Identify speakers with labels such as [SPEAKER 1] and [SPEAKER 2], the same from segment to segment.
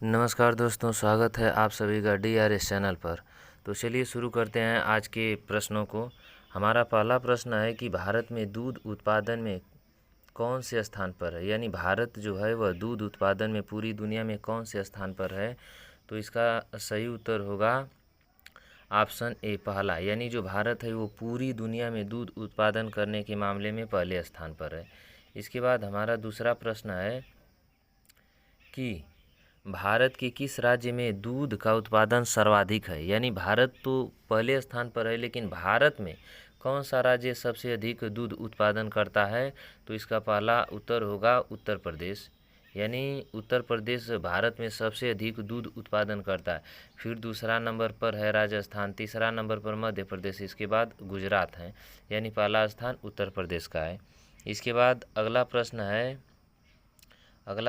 [SPEAKER 1] नमस्कार दोस्तों, स्वागत है आप सभी का DRS चैनल पर। तो चलिए शुरू करते हैं आज के प्रश्नों को। हमारा पहला प्रश्न है कि भारत में दूध उत्पादन में कौन से स्थान पर है, यानी भारत जो है वह दूध उत्पादन में पूरी दुनिया में कौन से स्थान पर है। तो इसका सही उत्तर होगा ऑप्शन ए पहला, यानी जो भारत है वो पूरी दुनिया में दूध उत्पादन करने के मामले में पहले स्थान पर है। इसके बाद हमारा दूसरा प्रश्न है कि भारत के किस राज्य में दूध का उत्पादन सर्वाधिक है, यानी भारत तो पहले स्थान पर है लेकिन भारत में कौन सा राज्य सबसे अधिक दूध उत्पादन करता है। तो इसका पहला उत्तर होगा उत्तर प्रदेश, यानी उत्तर प्रदेश भारत में सबसे अधिक दूध उत्पादन करता है। फिर दूसरा नंबर पर है राजस्थान, तीसरा नंबर पर मध्य प्रदेश, इसके बाद गुजरात है, यानी पहला स्थान उत्तर प्रदेश का है। इसके बाद अगला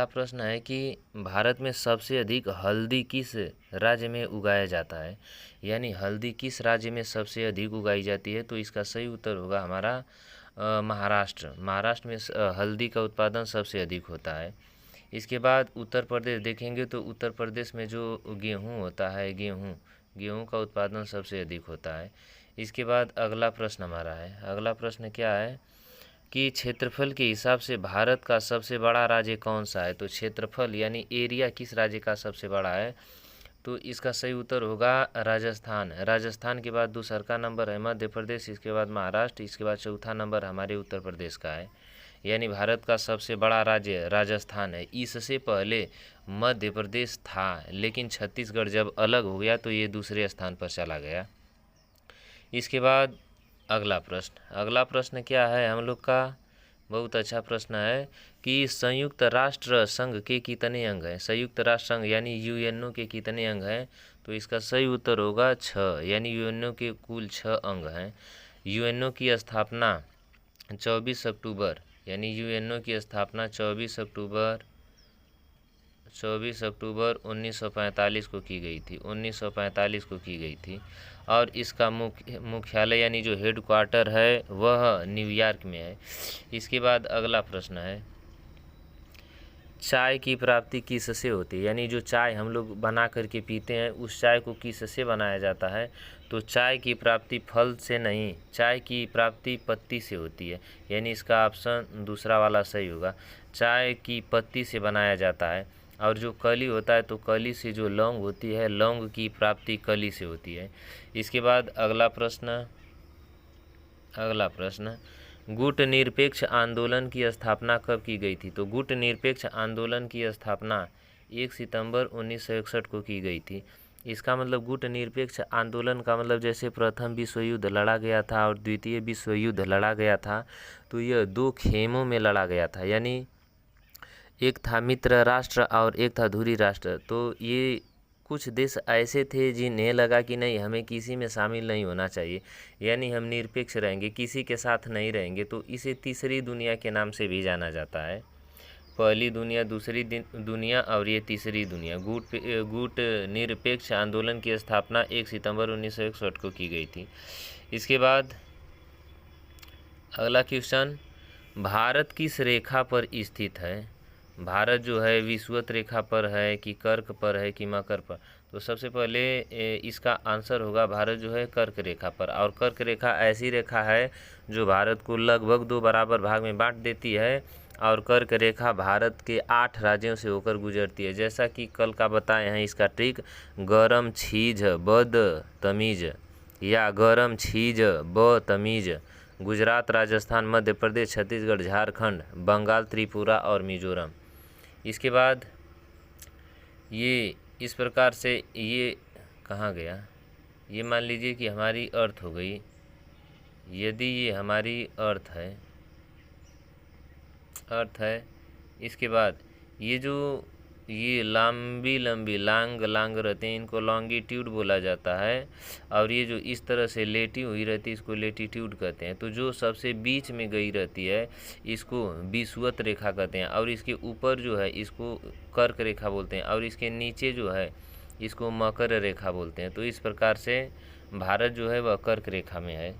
[SPEAKER 1] प्रश्न है कि भारत में सबसे अधिक हल्दी किस राज्य में उगाया जाता है, यानी हल्दी किस राज्य में सबसे अधिक उगाई जाती है। तो इसका सही उत्तर होगा हमारा महाराष्ट्र। महाराष्ट्र में हल्दी का उत्पादन सबसे अधिक होता है। इसके बाद उत्तर प्रदेश देखेंगे तो उत्तर प्रदेश में जो गेहूँ होता है, गेहूँ का उत्पादन सबसे अधिक होता है। इसके बाद अगला प्रश्न हमारा है, अगला प्रश्न क्या है कि क्षेत्रफल के हिसाब से भारत का सबसे बड़ा राज्य कौन सा है। तो क्षेत्रफल यानी एरिया किस राज्य का सबसे बड़ा है। तो इसका सही उत्तर होगा राजस्थान। राजस्थान के बाद दूसरा नंबर है मध्य प्रदेश, इसके बाद महाराष्ट्र, इसके बाद चौथा नंबर हमारे उत्तर प्रदेश का है, यानी भारत का सबसे बड़ा राज्य राजस्थान है। इससे पहले मध्य प्रदेश था लेकिन छत्तीसगढ़ जब अलग हो गया तो ये दूसरे स्थान पर चला गया। इसके बाद अगला प्रश्न क्या है हम लोग का, बहुत अच्छा प्रश्न है कि संयुक्त राष्ट्र संघ के कितने अंग हैं। संयुक्त राष्ट्र संघ यानी UNO के कितने अंग हैं। तो इसका सही उत्तर होगा 6, यानी UNO के कुल 6 अंग हैं। UNO की स्थापना 24 अक्टूबर, यानी UNO की स्थापना 24 अक्टूबर 1945 को की गई थी, 1945 को की गई थी। और इसका मुख्यालय यानी जो हेड क्वार्टर है वह न्यूयॉर्क में है। इसके बाद अगला प्रश्न है, चाय की प्राप्ति किससे होती है, यानी जो चाय हम लोग बना करके पीते हैं उस चाय को किससे बनाया जाता है। तो चाय की प्राप्ति फल से नहीं, चाय की प्राप्ति पत्ती से होती है, यानी इसका ऑप्शन दूसरा वाला सही होगा। चाय की पत्ती से बनाया जाता है। और जो कली होता है तो कली से जो लौंग होती है, लौंग की प्राप्ति कली से होती है। इसके बाद अगला प्रश्न गुट निरपेक्ष आंदोलन की स्थापना कब की गई थी। तो गुट निरपेक्ष आंदोलन की स्थापना 1 सितंबर 1961 को की गई थी। इसका मतलब गुट निरपेक्ष आंदोलन का मतलब जैसे प्रथम विश्व युद्ध लड़ा गया था और द्वितीय विश्व युद्ध लड़ा गया था तो यह 2 खेमों में लड़ा गया था, यानी एक था मित्र राष्ट्र और एक था धुरी राष्ट्र। तो ये कुछ देश ऐसे थे जिन्हें लगा कि नहीं हमें किसी में शामिल नहीं होना चाहिए, यानी हम निरपेक्ष रहेंगे, किसी के साथ नहीं रहेंगे। तो इसे तीसरी दुनिया के नाम से भी जाना जाता है। पहली दुनिया, दूसरी दुनिया और ये तीसरी दुनिया। गुट निरपेक्ष आंदोलन की स्थापना 1 सितंबर 1961 को की गई थी। इसके बाद अगला क्वेश्चन, भारत किस रेखा पर स्थित है। भारत जो है विषुवत रेखा पर है कि कर्क पर है कि मकर पर। तो सबसे पहले इसका आंसर होगा भारत जो है कर्क रेखा पर। और कर्क रेखा ऐसी रेखा है जो भारत को लगभग 2 बराबर भाग में बांट देती है। और कर्क रेखा भारत के 8 राज्यों से होकर गुजरती है। जैसा कि कल का बताए हैं इसका ट्रिक, गरम छीज बद तमीज या गरम छीज ब तमीज, गुजरात, राजस्थान, मध्य प्रदेश, छत्तीसगढ़, झारखंड, बंगाल, त्रिपुरा और मिजोरम। इसके बाद ये इस प्रकार से ये कहाँ गया, ये मान लीजिए कि हमारी अर्थ हो गई। यदि ये हमारी अर्थ है, इसके बाद ये जो ये लंबी लांग रहते हैं इनको लॉन्गिट्यूड बोला जाता है। और ये जो इस तरह से लेटी हुई रहती है इसको लेटीट्यूड कहते हैं। तो जो सबसे बीच में गई रहती है इसको विषुवत रेखा कहते हैं। और इसके ऊपर जो है इसको कर्क रेखा बोलते हैं और इसके नीचे जो है इसको मकर रेखा बोलते हैं। तो इस प्रकार से भारत जो है वह कर्क रेखा में है।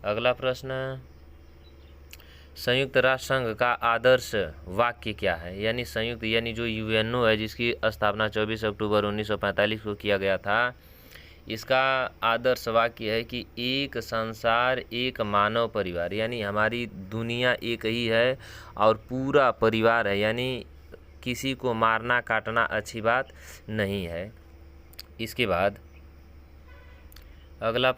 [SPEAKER 1] अगला प्रश्न, संयुक्त राष्ट्र संघ का आदर्श वाक्य क्या है? यानी संयुक्त यानी जो यूएनओ है जिसकी स्थापना 24 अक्टूबर 1945 को किया गया था, इसका आदर्श वाक्य है कि एक संसार एक मानव परिवार, यानी हमारी दुनिया एक ही है और पूरा परिवार है, यानी किसी को मारना काटना अच्छी बात नहीं है। इसके बाद अगला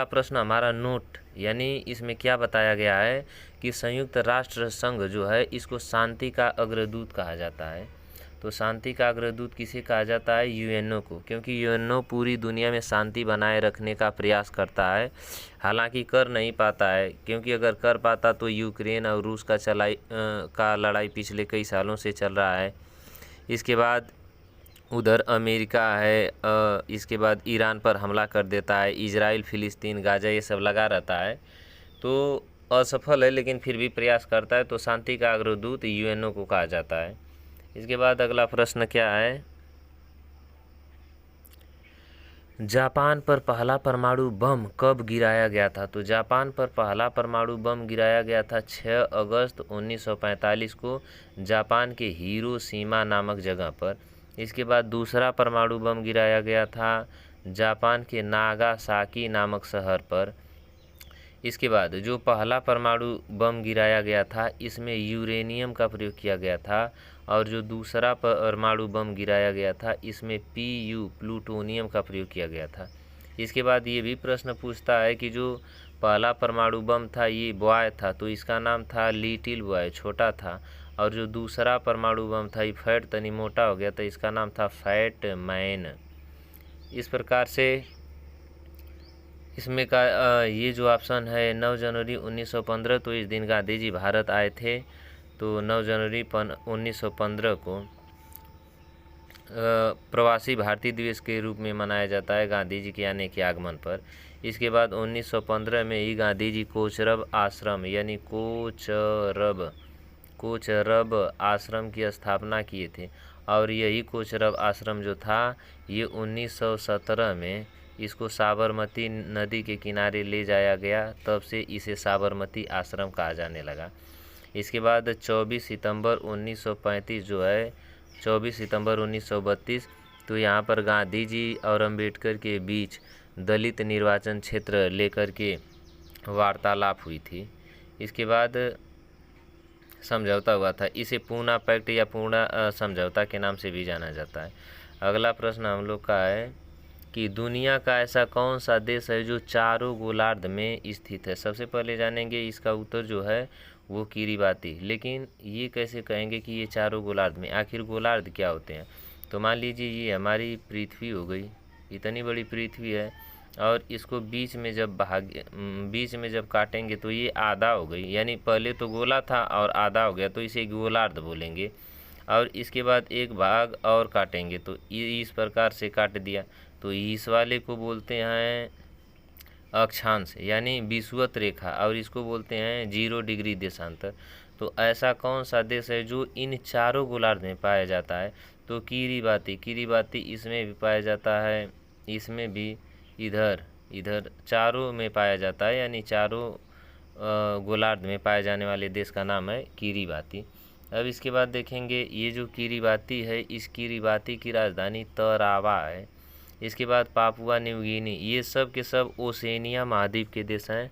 [SPEAKER 1] प्रश्न हमारा नोट, यानी इसमें क्या बताया गया है कि संयुक्त राष्ट्र संघ जो है इसको शांति का अग्रदूत कहा जाता है। तो शांति का अग्रदूत किसे कहा जाता है? यूएनओ को, क्योंकि यूएनओ पूरी दुनिया में शांति बनाए रखने का प्रयास करता है। हालांकि कर नहीं पाता है, क्योंकि अगर कर पाता तो यूक्रेन और रूस का लड़ाई पिछले कई सालों से चल रहा है। इसके बाद उधर अमेरिका है, इसके बाद ईरान पर हमला कर देता है, इजराइल, फिलिस्तीन, गाजा ये सब लगा रहता है, तो असफल है लेकिन फिर भी प्रयास करता है। तो शांति का अग्रदूत यूएनओ को कहा जाता है। इसके बाद अगला प्रश्न क्या है? जापान पर पहला परमाणु बम कब गिराया गया था? तो जापान पर पहला परमाणु बम गिराया गया था 6 अगस्त 1945 को जापान के हिरोशिमा नामक जगह पर। इसके बाद दूसरा परमाणु बम गिराया गया था जापान के नागासाकी नामक शहर पर। इसके बाद जो पहला परमाणु बम गिराया गया था इसमें यूरेनियम का प्रयोग किया गया था, और जो दूसरा परमाणु बम गिराया गया था इसमें प्लूटोनियम का प्रयोग किया गया था। इसके बाद ये भी प्रश्न पूछता है कि जो पहला परमाणु बम था ये बॉय था, तो इसका नाम था लिटिल बॉय, छोटा था, और जो दूसरा परमाणु बम था ये फैट तनी मोटा हो गया, तो इसका नाम था फैट मैन। इस प्रकार से इसमें का ये जो ऑप्शन है 9 जनवरी 1915, तो इस दिन गांधी जी भारत आए थे, तो 9 जनवरी 1915 को प्रवासी भारतीय दिवस के रूप में मनाया जाता है गांधी जी के आने के आगमन पर। इसके बाद 1915 में ही गांधी जी कोचरब आश्रम यानी कोचरब आश्रम की स्थापना किए थे, और यही कोचरब आश्रम जो था ये 1917 में इसको साबरमती नदी के किनारे ले जाया गया, तब से इसे साबरमती आश्रम कहा जाने लगा। इसके बाद 24 सितंबर 1935 जो है 24 सितंबर 1932, तो यहाँ पर गांधी जी और अंबेडकर के बीच दलित निर्वाचन क्षेत्र लेकर के वार्तालाप हुई थी। इसके बाद समझौता हुआ था, इसे पूना पैक्ट या पूना समझौता के नाम से भी जाना जाता है। अगला प्रश्न हम लोग का है कि दुनिया का ऐसा कौन सा देश है जो चारों गोलार्ध में स्थित है? सबसे पहले जानेंगे इसका उत्तर जो है वो किरीबाती। लेकिन ये कैसे कहेंगे कि ये चारों गोलार्ध में? आखिर गोलार्ध क्या होते हैं? तो मान लीजिए ये हमारी पृथ्वी हो गई, इतनी बड़ी पृथ्वी है, और इसको बीच में जब काटेंगे तो ये आधा हो गई, यानी पहले तो गोला था और आधा हो गया, तो इसे गोलार्ध बोलेंगे। और इसके बाद एक भाग और काटेंगे तो इस प्रकार से काट दिया, तो इस वाले को बोलते हैं अक्षांश यानी विषुवत रेखा, और इसको बोलते हैं 0 डिग्री देशांतर। तो ऐसा कौन सा देश है जो इन चारों गोलार्ध में पाया जाता है? तो किरीबाती इसमें भी पाया जाता है, इसमें भी, इधर चारों में पाया जाता है, यानी चारों गोलार्ध में पाए जाने वाले देश का नाम है किरीबाती। अब इसके बाद देखेंगे ये जो किरीबाती है, इस किरीबाती की राजधानी तरावा है। इसके बाद पापुआ न्यू गिनी, ये सब के सब ओसेनिया महाद्वीप के देश हैं,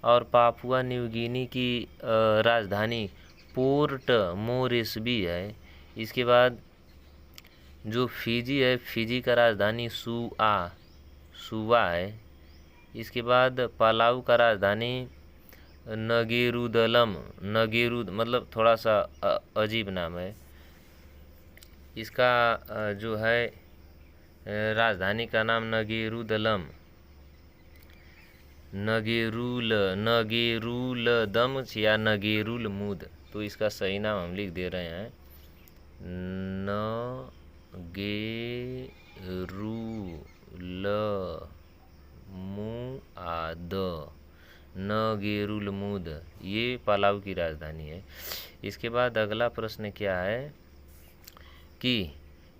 [SPEAKER 1] और पापुआ न्यू गिनी की राजधानी पोर्ट मोरेस्बी है। इसके बाद जो फिजी है, फिजी का राजधानी सुवा है। इसके बाद पालाऊ का राजधानी नगेरुद मतलब थोड़ा सा अजीब नाम है इसका, जो है राजधानी का नाम नगेरुलदम या नगेरुलमुद, तो इसका सही नाम हम लिख दे रहे हैं नगेरुलमुद, ये पालाऊ की राजधानी है। इसके बाद अगला प्रश्न क्या है कि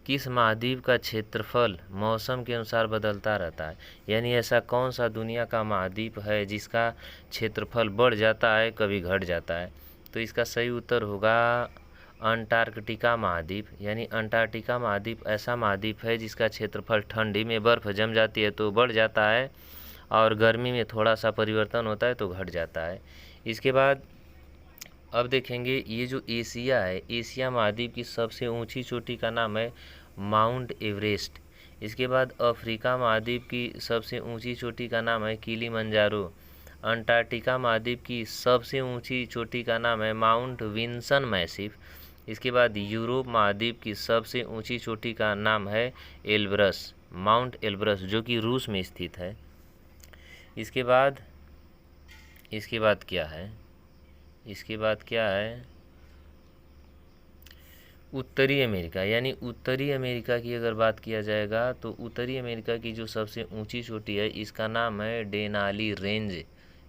[SPEAKER 1] किस महाद्वीप का क्षेत्रफल मौसम के अनुसार बदलता रहता है? यानी ऐसा कौन सा दुनिया का महाद्वीप है जिसका क्षेत्रफल बढ़ जाता है कभी घट जाता है? तो इसका सही उत्तर होगा अंटार्कटिका महाद्वीप। यानी अंटार्कटिका महाद्वीप ऐसा महाद्वीप है जिसका क्षेत्रफल ठंडी में बर्फ़ जम जाती है तो बढ़ जाता है और गर्मी में थोड़ा सा परिवर्तन होता है तो घट जाता है। इसके बाद अब देखेंगे ये जो एशिया है, एशिया महाद्वीप की सबसे ऊंची चोटी का नाम है माउंट एवरेस्ट। इसके बाद अफ्रीका महाद्वीप की सबसे ऊंची चोटी का नाम है किलिमंजारो। अंटार्कटिका महाद्वीप की सबसे ऊंची चोटी का नाम है माउंट विंसन मैसिव। इसके बाद यूरोप महाद्वीप की सबसे ऊंची चोटी का नाम है एल्ब्रस, माउंट एल्ब्रस, जो कि रूस में स्थित है। इसके बाद क्या है? इसके बाद क्या है? उत्तरी अमेरिका। यानी उत्तरी अमेरिका की अगर बात किया जाएगा तो उत्तरी अमेरिका की जो सबसे ऊंची चोटी है इसका नाम है डेनाली रेंज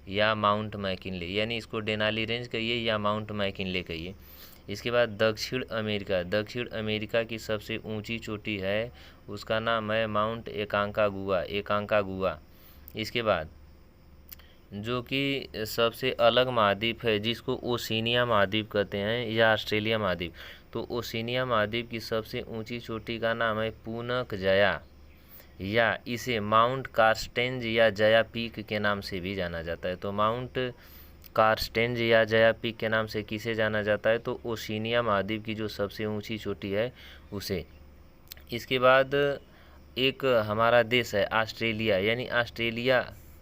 [SPEAKER 1] या माउंट मैकिनले। यानी इसको डेनाली रेंज कहिए या माउंट मैकिनले कहिए। इसके बाद दक्षिण अमेरिका। दक्षिण अमेरिका की सबसे ऊंची चोटी है उसका नाम है माउंट एकांकागुआ। इसके बाद जो कि सबसे अलग महाद्वीप है जिसको ओशिनिया महाद्वीप कहते हैं या ऑस्ट्रेलिया महाद्वीप, तो ओशिनिया महाद्वीप की सबसे ऊंची चोटी का नाम है पूनक जया या इसे माउंट कार्स्टेंज या जया पीक के नाम से भी जाना जाता है। तो माउंट कार्स्टेंज या जया पीक के नाम से किसे जाना जाता है? तो ओशिनिया महाद्वीप की जो सबसे ऊंची चोटी है उसे। इसके बाद एक हमारा देश है ऑस्ट्रेलिया। यानी ऑस्ट्रेलिया,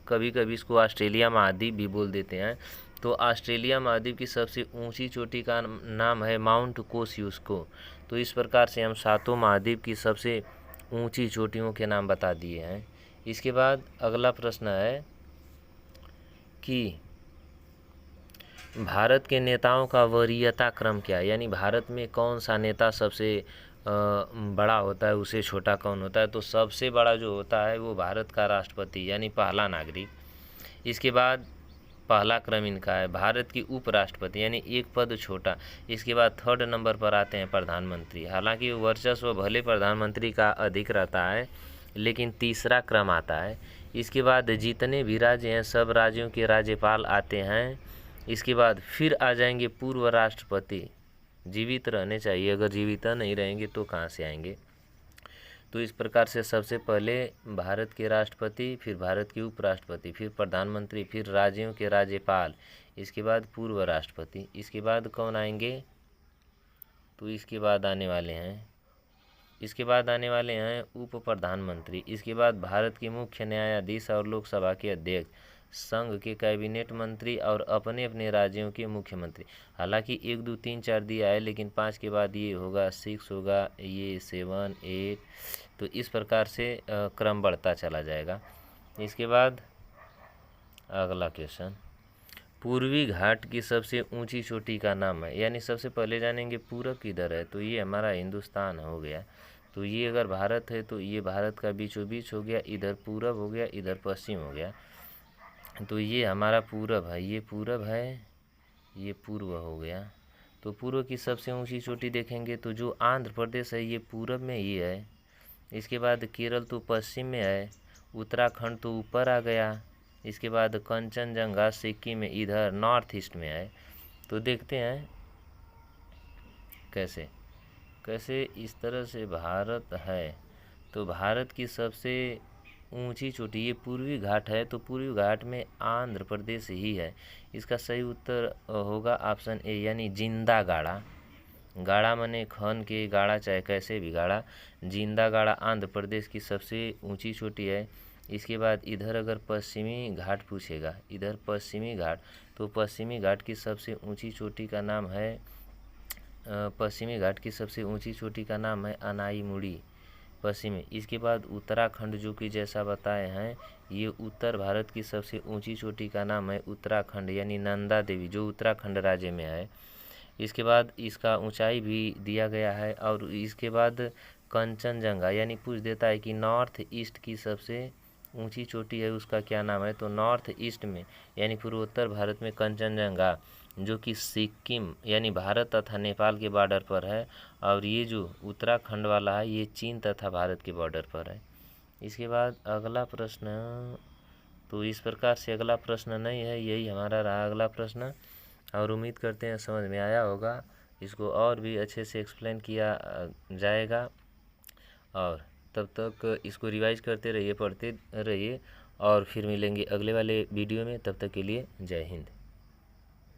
[SPEAKER 1] कभी कभी इसको ऑस्ट्रेलिया महाद्वीप भी बोल देते हैं। तो ऑस्ट्रेलिया महाद्वीप की सबसे ऊंची चोटी का नाम है माउंट कोसियुस्को। तो इस प्रकार से हम सातों महाद्वीप की सबसे ऊंची चोटियों के नाम बता दिए हैं। इसके बाद अगला प्रश्न है कि भारत के नेताओं का वरीयता क्रम क्या है? यानी भारत में कौन सा नेता सबसे बड़ा होता है, उसे छोटा कौन होता है? तो सबसे बड़ा जो होता है वो भारत का राष्ट्रपति यानी पहला नागरिक। इसके बाद पहला क्रम इनका है। भारत की उपराष्ट्रपति यानी एक पद छोटा। इसके बाद थर्ड नंबर पर आते हैं प्रधानमंत्री। हालांकि वर्चस्व भले प्रधानमंत्री का अधिक रहता है लेकिन तीसरा क्रम आता है। इसके बाद जितने भी राज्य हैं सब राज्यों के राज्यपाल आते हैं। इसके बाद फिर आ जाएंगे पूर्व राष्ट्रपति, जीवित रहने चाहिए, अगर जीवित नहीं रहेंगे तो कहाँ से आएंगे। तो इस प्रकार से सबसे पहले भारत के राष्ट्रपति, फिर भारत के उपराष्ट्रपति, फिर प्रधानमंत्री, फिर राज्यों के राज्यपाल, इसके बाद पूर्व राष्ट्रपति। इसके बाद कौन आएंगे? तो इसके बाद आने वाले हैं उप प्रधानमंत्री। इसके बाद भारत के मुख्य न्यायाधीश और लोकसभा के अध्यक्ष, संघ के कैबिनेट मंत्री और अपने अपने राज्यों के मुख्यमंत्री। हालांकि 1 2 3 4 दिया है लेकिन 5 के बाद ये होगा 6 होगा, ये 7 8, तो इस प्रकार से क्रम बढ़ता चला जाएगा। इसके बाद अगला क्वेश्चन, पूर्वी घाट की सबसे ऊंची चोटी का नाम है। यानी सबसे पहले जानेंगे पूरब किधर है, तो ये हमारा हिंदुस्तान हो गया। तो ये अगर भारत है तो ये भारत का बीचों बीच हो गया, इधर पूरब हो गया, इधर पश्चिम हो गया। तो ये हमारा पूरब है, ये पूरब है, ये पूर्व हो गया। तो पूर्व की सबसे ऊंची चोटी देखेंगे तो जो आंध्र प्रदेश है ये पूरब में ही है। इसके बाद केरल तो पश्चिम में है, उत्तराखंड तो ऊपर आ गया। इसके बाद कंचनजंगा सिक्किम में इधर नॉर्थ ईस्ट में है। तो देखते हैं कैसे इस तरह से भारत है। तो भारत की सबसे ऊंची चोटी ये पूर्वी घाट है, तो पूर्वी घाट में आंध्र प्रदेश ही है। इसका सही उत्तर होगा ऑप्शन ए यानी जिंदा गाड़ा। गाड़ा मने खन के गाड़ा, चाहे कैसे भी गाड़ा। जिंदा गाड़ा आंध्र प्रदेश की सबसे ऊंची चोटी है। इसके बाद इधर अगर पश्चिमी घाट पूछेगा, इधर पश्चिमी घाट, तो पश्चिमी घाट की सबसे ऊंची चोटी का नाम है अनाईमुड़ी पश्चिमी। इसके बाद उत्तराखंड जो कि जैसा बताए हैं ये उत्तर भारत की सबसे ऊंची चोटी का नाम है उत्तराखंड यानी नंदा देवी, जो उत्तराखंड राज्य में है। इसके बाद इसका ऊंचाई भी दिया गया है। और इसके बाद कंचनजंगा यानी पूछ देता है कि नॉर्थ ईस्ट की सबसे ऊंची चोटी है उसका क्या नाम है, तो नॉर्थ ईस्ट में यानी पूर्वोत्तर भारत में कंचनजंगा जो कि सिक्किम यानी भारत तथा नेपाल के बॉर्डर पर है, और ये जो उत्तराखंड वाला है ये चीन तथा भारत के बॉर्डर पर है। इसके बाद अगला प्रश्न, तो इस प्रकार से अगला प्रश्न नहीं है, यही हमारा रहा अगला प्रश्न, और उम्मीद करते हैं समझ में आया होगा। इसको और भी अच्छे से एक्सप्लेन किया जाएगा, और तब तक इसको रिवाइज करते रहिए, पढ़ते रहिए, और फिर मिलेंगे अगले वाले वीडियो में। तब तक के लिए जय हिंद।